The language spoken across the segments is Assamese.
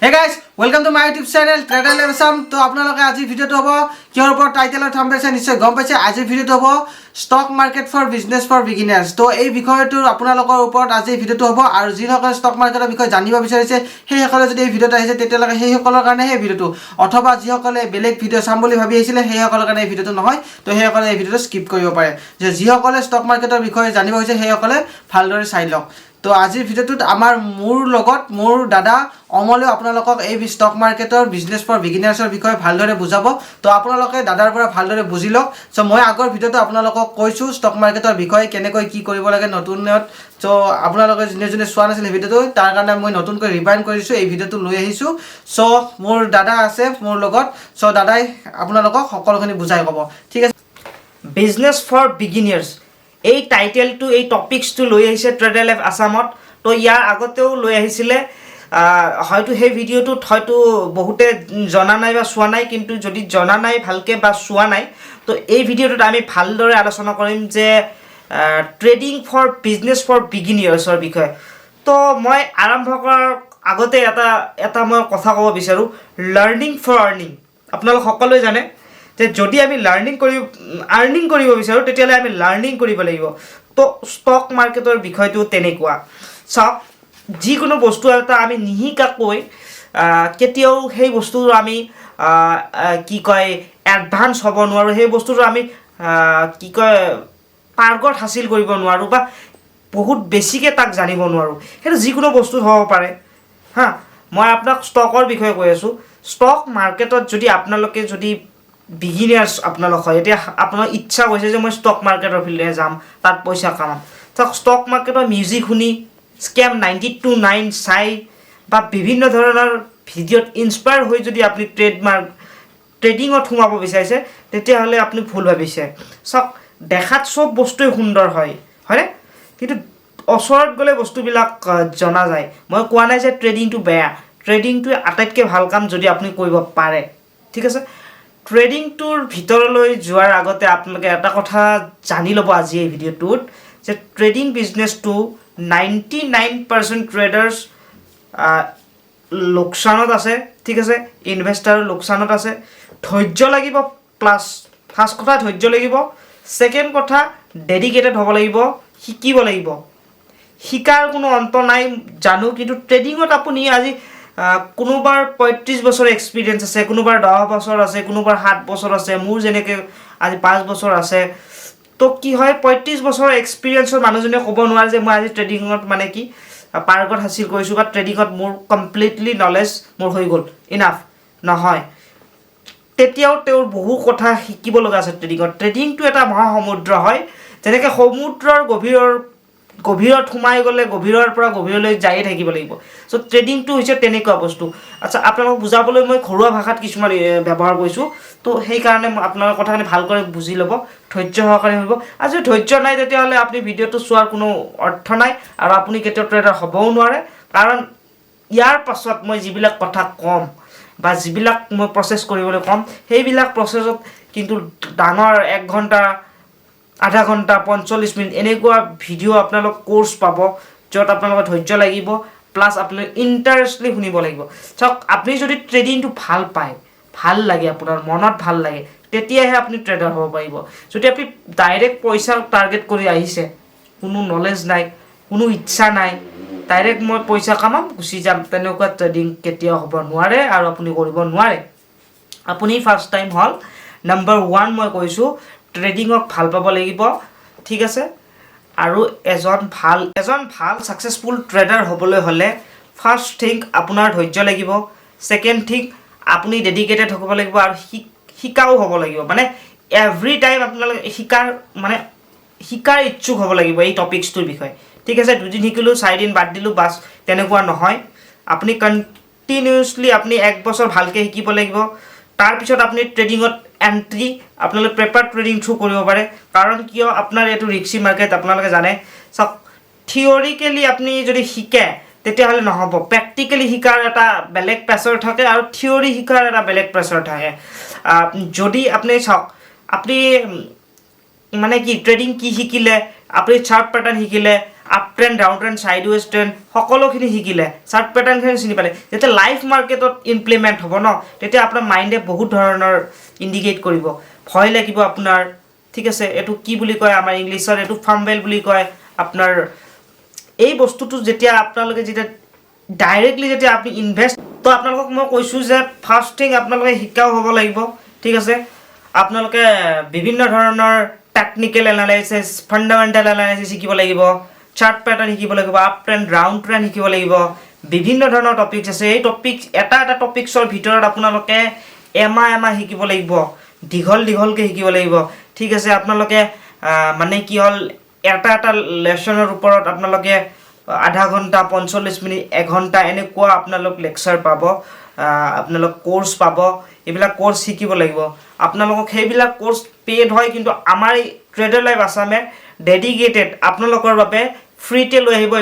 Hey guys, welcome to my YouTube channel Trader Lesson. तो आपनालोके আজি ভিডিওটো হ'ব কিহৰ ওপৰত টাইটেলৰ থাম্বনেল নিশ্চয় গম পাইছে আজি ভিডিওটো হ'ব stock market for business for beginners তো এই বিষয়টো আপোনালোকৰ ওপৰত আজি ভিডিওটো হ'ব আৰু যিসকলে স্টক মাৰ্কেটৰ বিষয়ে জানিব বিচাৰিছে সেইসকলে যদি এই ভিডিওটো আহিছে তেতিয়ালৈকে সেইসকলৰ কাৰণে এই ভিডিওটো অথবা যিসকলে বেলেগ ভিডিও চাম বুলি ভাবি আহিছিলে সেইসকলৰ কাৰণে এই ভিডিওটো নহয় তো সেইসকলে এই ভিডিওটো স্কিপ কৰিব পাৰে যে যিসকলে স্টক মাৰ্কেটৰ বিষয়ে জানিব হৈছে সেইসকলে ভালদৰে চাই লওক তো আজিৰ ভিডিওটোত আমাৰ মোৰ দাদা অমলেও আপোনালোকক এই স্টক মাৰ্কেটৰ বিজনেছ ফৰ বিগিনাৰ্ছৰ বিষয়ে ভালদৰে বুজাব তো আপোনালোকে দাদাৰ পৰা ভালদৰে বুজি লওক সো মই আগৰ ভিডিওটো আপোনালোকক কৈছো স্টক মাৰ্কেটৰ বিষয়ে কেনেকৈ কি কৰিব লাগে নতুনত সো আপোনালোকে যোনে চোৱা নাছিল ভিডিওটো তাৰ কাৰণে মই নতুনকৈ ৰিভাইণ্ড কৰিছো এই ভিডিওটো লৈ আহিছো সো মোৰ দাদা আছে মোৰ লগত সো দাদাই আপোনালোকক সকলোখিনি বুজাই ক'ব ঠিক আছে বিজনেছ ফৰ বিগিনাৰ্ছ এই টাইটেলটো এই টপিকসটো লৈ আহিছে ট্ৰেডাৰ লাইফ আসামত তো ইয়াৰ আগতেও লৈ আহিছিলে হয়তো সেই ভিডিওটোত হয়তো বহুতে জনা নাই বা চোৱা নাই কিন্তু যদি জনা নাই ভালকে বা চোৱা নাই তো এই ভিডিওটোত আমি ভালদৰে আলোচনা কৰিম যে ট্ৰেডিং ফৰ বিজনেছ ফৰ বিগিনাৰ্ছৰ বিষয়ে তো মই আৰম্ভ কৰাৰ আগতে এটা মই কথা ক'ব বিচাৰো লাৰ্নিং ফৰ আৰ্নিং আপোনালোক সকলোৱে জানে যে যদি আমি আৰ্নিং কৰিব বিচাৰো তেতিয়ালে আমি লাৰ্নিং কৰিব লাগিব তো স্টক মাৰ্কেটৰ বিষয়টো তেনেকুৱা চাওক যিকোনো বস্তু এটা আমি নিহিকাকৈ কেতিয়াও সেই বস্তুটো আমি কি কয় এডভান্স হ'ব নোৱাৰো সেই বস্তুটো আমি কি কয় পাৰ্গত হাসিল কৰিব নোৱাৰো বা বহুত বেছিকে তাক জানিব নোৱাৰো সেইটো যিকোনো বস্তু হ'ব পাৰে হা মই আপোনাক ষ্টকৰ বিষয়ে কৈ আছো ষ্টক মাৰ্কেটত যদি আপোনালোকে যদি বিগিনাৰ্স আপোনালোক হয় এতিয়া আপোনাৰ ইচ্ছা হৈছে যে মই ষ্টক মাৰ্কেটৰ ফিল্ডে যাম তাত পইচা কামাম তাক ষ্টক মাৰ্কেটৰ মিউজিক শুনি স্ক্যাম 92.9 চাই বা বিভিন্ন ধৰণৰ ভিডিওত ইনস্পায়াৰ হৈ যদি আপুনি ট্ৰেডিংত সোমাব বিচাৰিছে তেতিয়াহ'লে আপুনি ভুল ভাবিছে সব দেখাত সব বস্তুই সুন্দৰ হয় হয়নে কিন্তু ওচৰত গলে বস্তুবিলাক জনা যায় মই কোৱা নাই যে ট্ৰেডিংটো বেয়া ট্ৰেডিংটো আটাইতকৈ ভাল কাম যদি আপুনি কৰিব পাৰে ঠিক আছে ট্ৰেডিংটোৰ ভিতৰলৈ যোৱাৰ আগতে আপোনালোকে এটা কথা জানি ল'ব আজি এই ভিডিওটোত যে ট্ৰেডিং বিজনেছটো 99% ট্ৰেডাৰ্স লোকসানত আছে ঠিক আছে ইনভেস্টাৰ লোকসানত আছে ধৈৰ্য লাগিব প্লাস ফাৰ্স্ট কথা ধৈৰ্য লাগিব সেকেন্ড কথা ডেডিকেটেড হ'ব লাগিব শিকিব লাগিব শিকাৰ কোনো অন্ত নাই জানো কিন্তু ট্ৰেডিংত আপুনি আজি কোনোবাৰ 35 বছৰ এক্সপেৰিয়েন্স আছে কোনোবাৰ 10 বছৰ আছে কোনোবাৰ 7 বছৰ আছে মোৰ যেনেকে আজি 5 বছৰ আছে তো কি হয় 35 বছৰ এক্সপেৰিয়েন্সৰ মানুহজনে ক'ব নোৱাৰে যে মই আজি ট্ৰেডিংত মানে কি পাৰ্গত হাসিল কৰিছো বা ট্ৰেডিংত মোৰ কমপ্লিটলি নলেজ মোৰ হৈ গ'ল ইনাফ নহয় তেতিয়াও তেওঁৰ বহু কথা শিকিব লগা আছে ট্ৰেডিংটো এটা মহাসমুদ্ৰ হয় যেনেকৈ সমুদ্ৰৰ গভীৰত সোমাই গলে গভীৰৰ পৰা গভীৰলৈ যাই থাকিব লাগিব সো ট্ৰেডিংটো হৈছে তেনেকুৱা বস্তু আচ্ছা আপোনালোক বুজাবলৈ মই ঘৰুৱা ভাষাত কিছুমান ব্যৱহাৰ কৰিছো তো সেই কাৰণে আপোনালোকৰ কথাখিনি ভালকৈ বুজি ল'ব ধৈৰ্য সহকাৰে হ'ব আজি ধৈৰ্য নাই তেতিয়াহ'লে আপুনি ভিডিওটো চোৱাৰ কোনো অৰ্থ নাই আৰু আপুনি কেতিয়াও ট্ৰেডাৰ হ'বও নোৱাৰে কাৰণ ইয়াৰ পাছত মই যিবিলাক কথা কম বা যিবিলাক মই প্ৰসেস কৰিবলৈ কম সেইবিলাক প্ৰসেসত কিন্তু ডাঙৰ 1 ঘণ্টা আধা ঘণ্টা 45 মিনিট এনেকুৱা ভিডিও আপোনালোক কোৰ্স পাব যত আপোনালোক ধৈৰ্য লাগিব প্লাস আপুনি ইন্টাৰেষ্টলি শুনিব লাগিব চাওক আপুনি যদি ট্ৰেডিংটো ভাল পায় ভাল লাগে আপোনাৰ মনত ভাল লাগে তেতিয়াহে আপুনি ট্ৰেডাৰ হ'ব পাৰিব যদি আপুনি ডাইৰেক্ট পইচা টাৰ্গেট কৰি আহিছে কোনো নলেজ নাই কোনো ইচ্ছা নাই ডাইৰেক্ট মই পইচা কামাম গুচি যাম তেনেকুৱা ট্ৰেডিং কেতিয়াও হ'ব নোৱাৰে আৰু আপুনি কৰিব নোৱাৰে আপুনি ফাৰ্স্ট টাইম হল নম্বৰ 1 মই কৈছো ট্ৰেডিংক ভাল পাব লাগিব ঠিক আছে আৰু এজন ভাল সাকসেসফুল ট্ৰেডাৰ হ'বলৈ হলে ফাৰ্স্ট থিং আপোনাৰ ধৈৰ্য লাগিব সেকেন্ড থিং আপুনি ডেডিকেটেড হ'ব লাগিব আৰু শিকাও হ'ব লাগিব মানে এভৰি টাইম আপোনালোকে শিকাৰ ইচ্ছুক হ'ব লাগিব এই টপিকসটোৰ বিষয়ে ঠিক আছে দুদিন শিকিলো 4 দিন বাদ দিলো বাস তেনেকুৱা নহয় আপুনি কন্টিনিউয়াসলি আপুনি 1 বছৰ ভালকে শিকিব লাগিব তাৰ পিছত আপুনি ট্ৰেডিংত এন্ট্ৰি আপোনালোকে পেপাৰ ট্ৰেডিং থ্ৰু কৰিব পাৰে কাৰণ কিয় আপোনাৰ এটো ৰিস্কি মাৰ্কেট আপোনালোকে জানে সব থিওৰিক্যালি আপুনি যদি শিকে তেতিয়াহলে নহব প্ৰ্যাকটিক্যালি শিকাৰ এটা বেলেগ প্ৰেছাৰ থাকে আৰু থিওৰি শিকাৰ এটা বেলেগ প্ৰেছাৰ থাকে যদি আপুনি চাওক আপুনি মানে কি ট্ৰেডিং কি শিকিলে আপুনি চাৰ্ট প্যাটাৰ্ন শিকিলে up trend down trend sideways trend সকলোখিনি শিকিলে চাৰ্ট পেটাৰ্ণখিনি চিনি পালে যেতিয়া লাইভ মাৰ্কেটত ইমপ্লিমেণ্ট হ'ব ন তেতিয়া আপোনাৰ মাইণ্ডে বহুত ধৰণৰ ইণ্ডিকেট কৰিব ভয় লাগিব আপোনাৰ ঠিক আছে এইটো কি বুলি কয় আমাৰ ইংলিছত এইটো ফাম্বেল বুলি কয় আপোনাৰ এই বস্তুটো যেতিয়া আপোনালোকে যেতিয়া ডাইৰেক্টলি যেতিয়া আপুনি ইনভেষ্ট তো আপোনালোকক মই কৈছোঁ যে ফাৰ্ষ্ট থিং আপোনালোকে শিকাও হ'ব লাগিব ঠিক আছে আপোনালোকে বিভিন্ন ধৰণৰ টেকনিকেল এনালাইচিছ ফাণ্ডামেণ্টেল এনালাইচিছ শিকিব লাগিব চাৰ্ট পেটাৰ্ণ শিকিব লাগিব আপ ট্ৰেণ্ড ডাউন ট্ৰেণ্ড শিকিব লাগিব বিভিন্ন ধৰণৰ টপিকছ আছে এই টপিক এটা টপিকছৰ ভিতৰত আপোনালোকে এমাহ শিকিব লাগিব দীঘলকৈ শিকিব লাগিব ঠিক আছে আপোনালোকে মানে কি হ'ল এটা লেচনৰ ওপৰত আপোনালোকে আধা ঘণ্টা 45 মিনিট এঘণ্টা এনেকুৱা আপোনালোক লেকচাৰ পাব আপোনালোক কোৰ্চ পাব এইবিলাক কোৰ্চ শিকিব লাগিব আপোনালোকক সেইবিলাক কোৰ্চ পেইড হয় কিন্তু আমাৰ এই ট্ৰেডাৰ লাইভ আছামে ডেডিকেটেড আপোনালোকৰ বাবে ফ্ৰীতে লৈ আহিব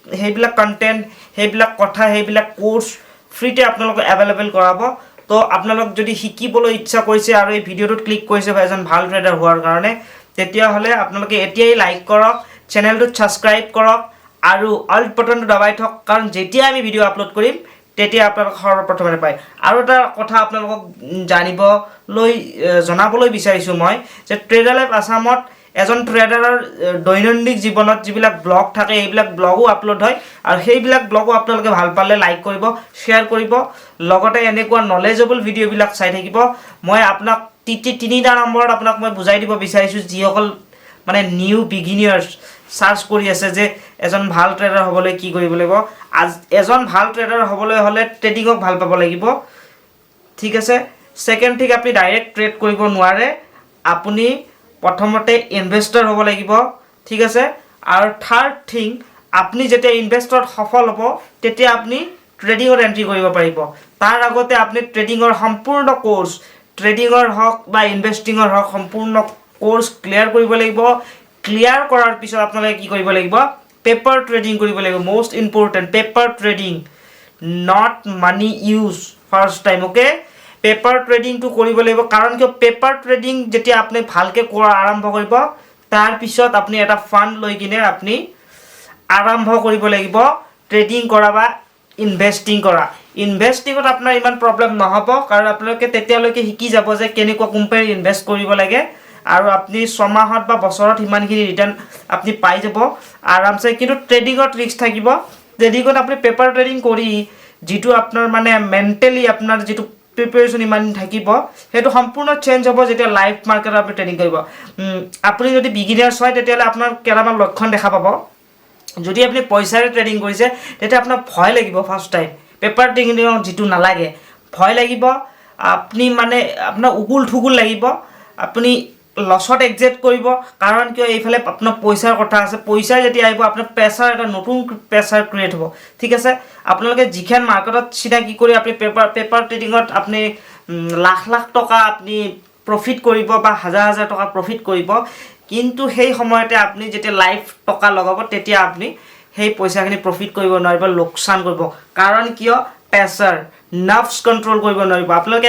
সেইবিলাক কণ্টেণ্ট সেইবিলাক কথা সেইবিলাক কোৰ্চ ফ্ৰীতে আপোনালোকক এভেইলেবল কৰাব তো আপোনালোক যদি শিকিবলৈ ইচ্ছা কৰিছে আৰু এই ভিডিঅ'টোত ক্লিক কৰিছে এজন ভাল ট্ৰেডাৰ হোৱাৰ কাৰণে তেতিয়াহ'লে আপোনালোকে এতিয়াই লাইক কৰক চেনেলটোত ছাবস্ক্ৰাইব কৰক আৰু অল বাটনটো দবাই থওক কাৰণ যেতিয়া আমি ভিডিঅ' আপলোড কৰিম তেতিয়া আপোনালোক সৰ্বপ্ৰথমে পায় আৰু এটা কথা আপোনালোকক জনাবলৈ বিচাৰিছোঁ মই যে ট্ৰেডাৰ লাইভ আছামত এজন ট্ৰেডাৰৰ দৈনন্দিন জীৱনত যিবিলাক ব্লগ থাকে এইবিলাক ব্লগো আপলোড হয় আৰু সেইবিলাক ব্লগো আপোনালোকে ভাল পালে লাইক কৰিব শ্বেয়াৰ কৰিব লগতে এনেকুৱা নলেজেবল ভিডিঅ'বিলাক চাই থাকিব মই আপোনাক তিনিটা নম্বৰত আপোনাক মই বুজাই দিব বিচাৰিছোঁ যিসকল মানে নিউ বিগিনাৰ্ছ সাৰ্চ কৰি আছে যে এজন ভাল ট্ৰেডাৰ হ'বলৈ কি কৰিব লাগিব এজন ভাল ট্ৰেডাৰ হ'বলৈ হ'লে ট্ৰেডিংক ভাল পাব লাগিব ঠিক আছে সেকেন্ড থিং আপুনি ডাইৰেক্ট ট্ৰেড কৰিব নোৱাৰে আপুনি প্ৰথমতে ইনভেষ্টৰ হ'ব লাগিব ঠিক আছে আৰু থাৰ্ড থিং আপুনি যেতিয়া ইনভেষ্টৰত সফল হ'ব তেতিয়া আপুনি ট্ৰেডিংত এন্ট্ৰি কৰিব পাৰিব তাৰ আগতে আপুনি ট্ৰেডিংৰ সম্পূৰ্ণ কোৰ্স ট্ৰেডিংৰ হওক বা ইনভেষ্টিংৰ হওক সম্পূৰ্ণ কোৰ্স ক্লিয়াৰ কৰিব লাগিব ক্লিয়াৰ কৰাৰ পিছত আপোনালোকে কি কৰিব লাগিব পেপাৰ ট্ৰেডিং কৰিব লাগিব most important paper trading not money use first time okay paper ট্ৰেডিংটো কৰিব লাগিব কাৰণ কি পেপাৰ ট্ৰেডিং যেতিয়া আপুনি ভালকে কৰা আৰম্ভ কৰিব তাৰ পিছত আপুনি এটা ফান্ড লৈ কিনে আপুনি আৰম্ভ কৰিব লাগিব ট্ৰেডিং কৰা বা ইনভেষ্টিং কৰা ইনভেষ্টিংত আপোনাৰ ইমান প্ৰবলেম নহব কাৰণ আপোনালোকে তেতিয়ালৈকে শিকি যাব যে কেনেকুৱা কোম্পানীত ইনভেষ্ট কৰিব লাগে আৰু আপুনি 6 মাহত বা বছৰত ইমানখিনি ৰিটাৰ্ণ আপুনি পাই যাব আৰামছে কিন্তু ট্ৰেডিংত ৰিস্ক থাকিব ট্ৰেডিংত আপুনি পেপাৰ ট্ৰেডিং কৰি যেটো আপোনাৰ মানে মেন্টালি আপোনাৰ যেটো প্ৰিপাৰেচন ইমান থাকিব হেতু সম্পূৰ্ণ চেঞ্জ হ'ব যেতিয়া লাইভ মাৰ্কেটত আপুনি ট্ৰেডিং কৰিব আপুনি যদি বিগিনাৰ্ছ হয় তেতিয়ালে আপোনাৰ কেৰামান লক্ষণ দেখা পাব যদি আপুনি পইচাৰে ট্ৰেডিং কৰিছে তেতিয়া আপোনাৰ ভয় লাগিব ফাৰ্ষ্ট টাইম পেপাৰ ট্ৰেডিং যেটো নালাগে ভয় লাগিব আপুনি মানে আপোনাৰ উগুল ঠুগুল লাগিব আপুনি লছত এক্সিট কৰিব কাৰণ কিয় এইফালে আপোনাৰ পইচাৰ কথা আছে পইচা যেতিয়া আহিব আপোনাৰ প্ৰেছাৰ এটা নতুন প্ৰেছাৰ ক্ৰিয়েট হ'ব ঠিক আছে আপোনালোকে যিখন মাৰ্কেটত চিনাকি কৰি আপুনি পেপাৰ ট্ৰেডিংত আপুনি লাখ টকা আপুনি প্ৰফিট কৰিব বা হাজাৰ টকা প্ৰফিট কৰিব কিন্তু সেই সময়তে আপুনি যেতিয়া লাইভ টকা লগাব তেতিয়া আপুনি সেই পইচাখিনি প্ৰফিট কৰিব নোৱাৰিব লোকসান কৰিব কাৰণ কিয় প্ৰেছাৰ নাৰ্ভছ কন্ট্ৰোল কৰিব নোৱাৰিব আপোনালোকে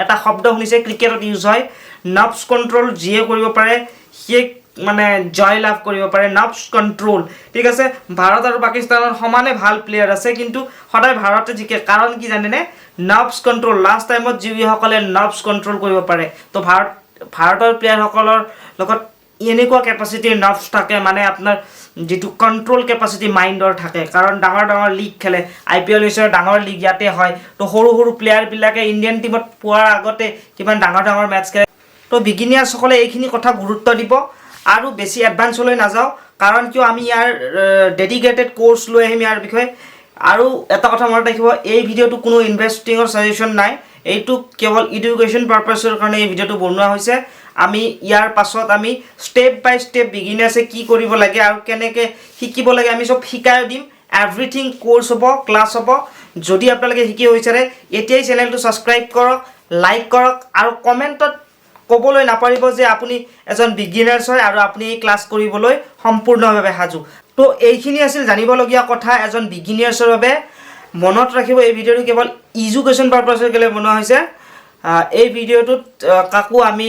এটা শব্দ শুনিছে ক্ৰিকেটত ইউজ হয় নাৰ্ভছ কন্ট্ৰোল যিয়ে কৰিব পাৰে সি মানে জয় লাভ কৰিব পাৰে নাৰ্ভছ কন্ট্ৰোল ঠিক আছে ভাৰত আৰু পাকিস্তানৰ সমানে ভাল প্লেয়াৰ আছে কিন্তু সদায় ভাৰতে জিকে কাৰণ কি জানেনে নাৰ্ভছ কন্ট্ৰোল লাষ্ট টাইমত যিসকলে নাৰ্ভছ কন্ট্ৰোল কৰিব পাৰে তো ভাৰতৰ প্লেয়াৰ সকলৰ লগত এনেকুৱা ক্যাপাসিটিৰ নাৰ্ভছ থাকে মানে আপোনাৰ যেটো কন্ট্ৰোল ক্যাপাসিটি মাইন্ডৰ থাকে কাৰণ ডাঙৰ লিগ খেলে আইপিএল হৈছে ডাঙৰ লিগ ইয়াতে হয় তো সৰু প্লেয়াৰ বিলাকে ইন্ডিয়ান টিমত পোৱাৰ আগতে কিমান ডাঙৰ মেচ খেলে তো বিগিনাৰ্ছ সকলে এইখিনি কথা গুৰুত্ব দিব আৰু বেছি এডভান্স লৈ নাযাও কাৰণ কিয় আমি ইয়াৰ ডেডিকেটেড কোৰ্স লৈ আহিম ইয়াৰ বিষয়ে আৰু এটা কথা মনত ৰাখিব এই ভিডিওটো কোনো ইনভেষ্টিংৰ সাজেশন নাই এইটো কেৱল এডুকেশন পাৰপাসৰ কাৰণে এই ভিডিওটো বনোৱা হৈছে আমি ইয়াৰ পাছত আমি স্টেপ বাই স্টেপ বিগিনাৰ্ছে কি কৰিব লাগে আৰু কেনেকৈ শিকিব লাগে আমি সব শিকাই দিম এভৰিথিং কোৰ্স হ'ব ক্লাস হ'ব যদি আপোনালোকে শিকি হৈছাৰে এতিয়াই চেনেলটো সাবস্ক্ৰাইব কৰক লাইক কৰক আৰু কমেন্টত ক'বলৈ নাপাৰিব যে আপুনি এজন বিগিনাৰ্ছ হয় আৰু আপুনি এই ক্লাস কৰিবলৈ সম্পূৰ্ণভাৱে সাজু তো এইখিনি আছিল জানিবলগীয়া কথা এজন বিগিনাৰ্ছৰ বাবে মনত ৰাখিব এই ভিডিওটো কেৱল এডুকেশন পাৰপাসৰ কাৰণে বনোৱা হৈছে এই ভিডিওটোত কাকো আমি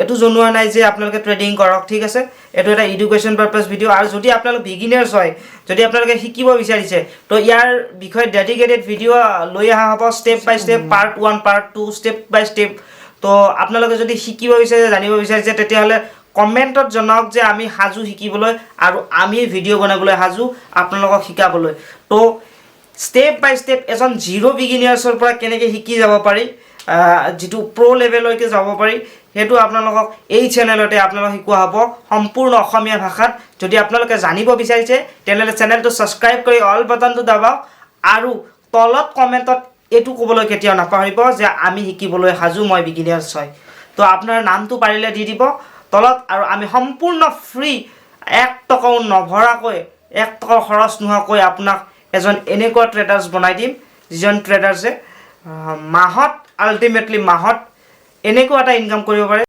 এইটো জনোৱা নাই যে আপোনালোকে ট্ৰেডিং কৰক ঠিক আছে এইটো এটা এডুকেশ্যন পাৰপাছ ভিডিঅ' আৰু যদি আপোনালোক বিগিনাৰ্ছ হয় যদি আপোনালোকে শিকিব বিচাৰিছে তো ইয়াৰ বিষয়ে ডেডিকেটেড ভিডিঅ' লৈ অহা হ'ব ষ্টেপ বাই ষ্টেপ পাৰ্ট 1 পাৰ্ট 2 ষ্টেপ বাই ষ্টেপ তো আপোনালোকে যদি শিকিব বিচাৰিছে জানিব বিচাৰিছে তেতিয়াহ'লে কমেণ্টত জনাওক যে আমি সাজু শিকিবলৈ আৰু আমি ভিডিঅ' বনাবলৈ সাজু আপোনালোকক শিকাবলৈ তো ষ্টেপ বাই ষ্টেপ এজন জিৰ' বিগিনাৰ্ছৰ পৰা কেনেকৈ শিকি যাব পাৰি যিটো প্ৰ' লেভেললৈকে যাব পাৰি সেইটো আপোনালোকক এই চেনেলতে আপোনালোকক শিকোৱা হ'ব সম্পূৰ্ণ অসমীয়া ভাষাত যদি আপোনালোকে জানিব বিচাৰিছে তেনেহ'লে চেনেলটো ছাবস্ক্ৰাইব কৰি অল বাটনটো দাবক আৰু তলত কমেণ্টত এইটো ক'বলৈ কেতিয়াও নাপাহৰিব যে আমি শিকিবলৈ সাজু মই বিগিনাৰ্ছ হয় তো আপোনাৰ নামটো পাৰিলে দি দিব তলত আৰু আমি সম্পূৰ্ণ ফ্ৰী 1 টকাও নভৰাকৈ 1 টকা খৰচ নোহোৱাকৈ আপোনাক এজন এনেকুৱা ট্ৰেডাৰ্ছ বনাই দিম যিজন ট্ৰেডাৰ্ছে মাহত আল্টিমেটলি মাহত এনেকুৱা এটা ইনকাম কৰিব পাৰে